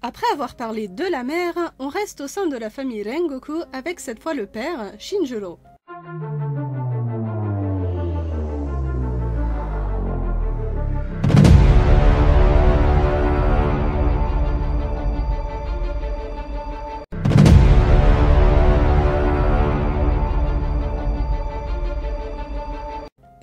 Après avoir parlé de la mère, on reste au sein de la famille Rengoku avec cette fois le père, Shinjiro.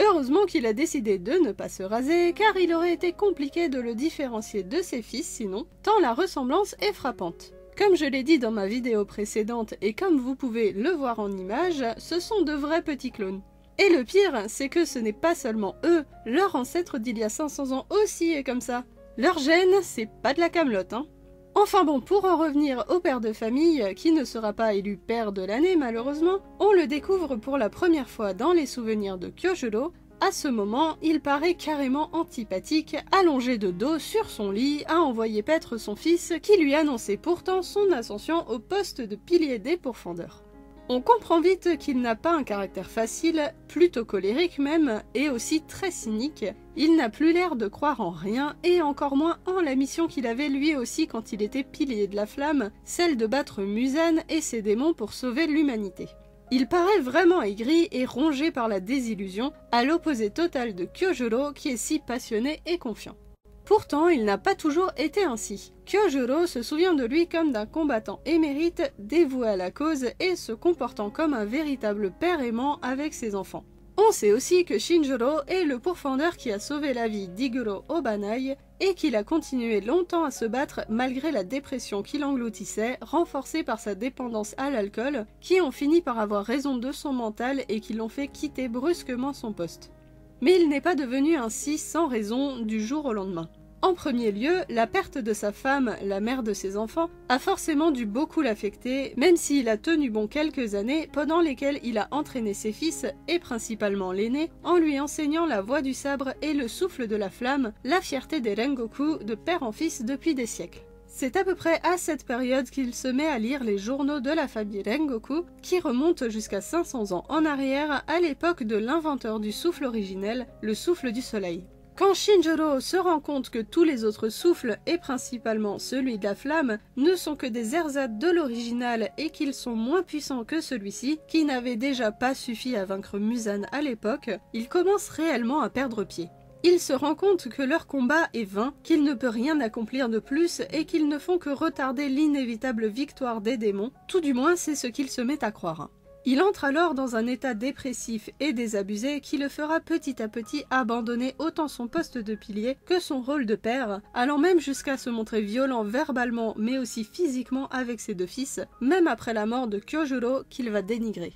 Heureusement qu'il a décidé de ne pas se raser, car il aurait été compliqué de le différencier de ses fils sinon, tant la ressemblance est frappante. Comme je l'ai dit dans ma vidéo précédente et comme vous pouvez le voir en image, ce sont de vrais petits clones. Et le pire, c'est que ce n'est pas seulement eux, leur ancêtre d'il y a 500 ans aussi est comme ça. Leur gène, c'est pas de la camelote, hein. Enfin bon, pour en revenir au père de famille, qui ne sera pas élu père de l'année malheureusement, on le découvre pour la première fois dans les souvenirs de Kyojuro. À ce moment, il paraît carrément antipathique, allongé de dos sur son lit, à envoyer paître son fils qui lui annonçait pourtant son ascension au poste de pilier des pourfendeurs. On comprend vite qu'il n'a pas un caractère facile, plutôt colérique même, et aussi très cynique. Il n'a plus l'air de croire en rien, et encore moins en la mission qu'il avait lui aussi quand il était pilier de la flamme, celle de battre Muzan et ses démons pour sauver l'humanité. Il paraît vraiment aigri et rongé par la désillusion, à l'opposé total de Kyojuro qui est si passionné et confiant. Pourtant, il n'a pas toujours été ainsi. Kyojuro se souvient de lui comme d'un combattant émérite, dévoué à la cause et se comportant comme un véritable père aimant avec ses enfants. On sait aussi que Shinjiro est le pourfendeur qui a sauvé la vie d'Iguro Obanai et qu'il a continué longtemps à se battre malgré la dépression qui l'engloutissait, renforcée par sa dépendance à l'alcool, qui ont fini par avoir raison de son mental et qui l'ont fait quitter brusquement son poste. Mais il n'est pas devenu ainsi sans raison du jour au lendemain. En premier lieu, la perte de sa femme, la mère de ses enfants, a forcément dû beaucoup l'affecter, même s'il a tenu bon quelques années pendant lesquelles il a entraîné ses fils, et principalement l'aîné, en lui enseignant la voie du sabre et le souffle de la flamme, la fierté des Rengoku de père en fils depuis des siècles. C'est à peu près à cette période qu'il se met à lire les journaux de la famille Rengoku, qui remontent jusqu'à 500 ans en arrière à l'époque de l'inventeur du souffle originel, le souffle du soleil. Quand Shinjiro se rend compte que tous les autres souffles, et principalement celui de la flamme, ne sont que des ersatz de l'original et qu'ils sont moins puissants que celui-ci, qui n'avait déjà pas suffi à vaincre Muzan à l'époque, il commence réellement à perdre pied. Il se rend compte que leur combat est vain, qu'il ne peut rien accomplir de plus et qu'ils ne font que retarder l'inévitable victoire des démons, tout du moins c'est ce qu'il se met à croire. Il entre alors dans un état dépressif et désabusé qui le fera petit à petit abandonner autant son poste de pilier que son rôle de père, allant même jusqu'à se montrer violent verbalement mais aussi physiquement avec ses deux fils, même après la mort de Kyojuro qu'il va dénigrer.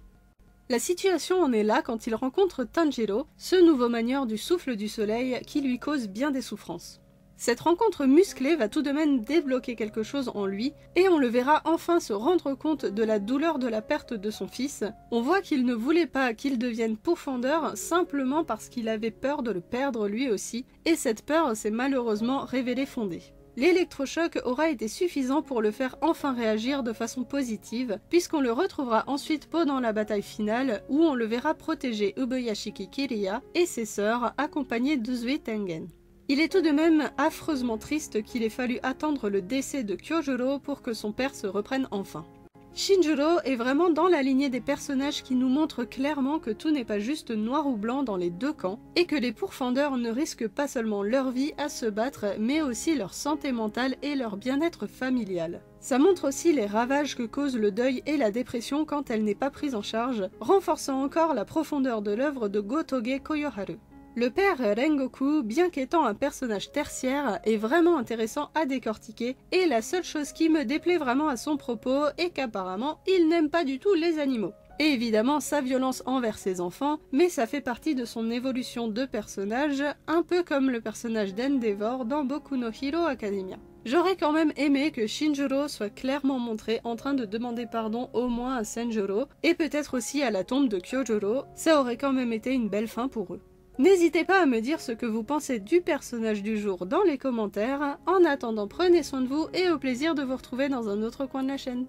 La situation en est là quand il rencontre Tanjiro, ce nouveau manieur du souffle du soleil qui lui cause bien des souffrances. Cette rencontre musclée va tout de même débloquer quelque chose en lui, et on le verra enfin se rendre compte de la douleur de la perte de son fils. On voit qu'il ne voulait pas qu'il devienne pourfendeur simplement parce qu'il avait peur de le perdre lui aussi, et cette peur s'est malheureusement révélée fondée. L'électrochoc aura été suffisant pour le faire enfin réagir de façon positive, puisqu'on le retrouvera ensuite pendant la bataille finale, où on le verra protéger Ubuyashiki Kiriya et ses sœurs, accompagnées d'Uzui Tengen. Il est tout de même affreusement triste qu'il ait fallu attendre le décès de Kyojuro pour que son père se reprenne enfin. Shinjiro est vraiment dans la lignée des personnages qui nous montrent clairement que tout n'est pas juste noir ou blanc dans les deux camps, et que les pourfendeurs ne risquent pas seulement leur vie à se battre, mais aussi leur santé mentale et leur bien-être familial. Ça montre aussi les ravages que cause le deuil et la dépression quand elle n'est pas prise en charge, renforçant encore la profondeur de l'œuvre de Gotoge Koyoharu. Le père Rengoku, bien qu'étant un personnage tertiaire, est vraiment intéressant à décortiquer, et la seule chose qui me déplaît vraiment à son propos est qu'apparemment il n'aime pas du tout les animaux. Et évidemment sa violence envers ses enfants, mais ça fait partie de son évolution de personnage, un peu comme le personnage d'Endeavor dans Boku no Hero Academia. J'aurais quand même aimé que Shinjiro soit clairement montré en train de demander pardon au moins à Senjuro, et peut-être aussi à la tombe de Kyojuro, ça aurait quand même été une belle fin pour eux. N'hésitez pas à me dire ce que vous pensez du personnage du jour dans les commentaires. En attendant, prenez soin de vous et au plaisir de vous retrouver dans un autre coin de la chaîne.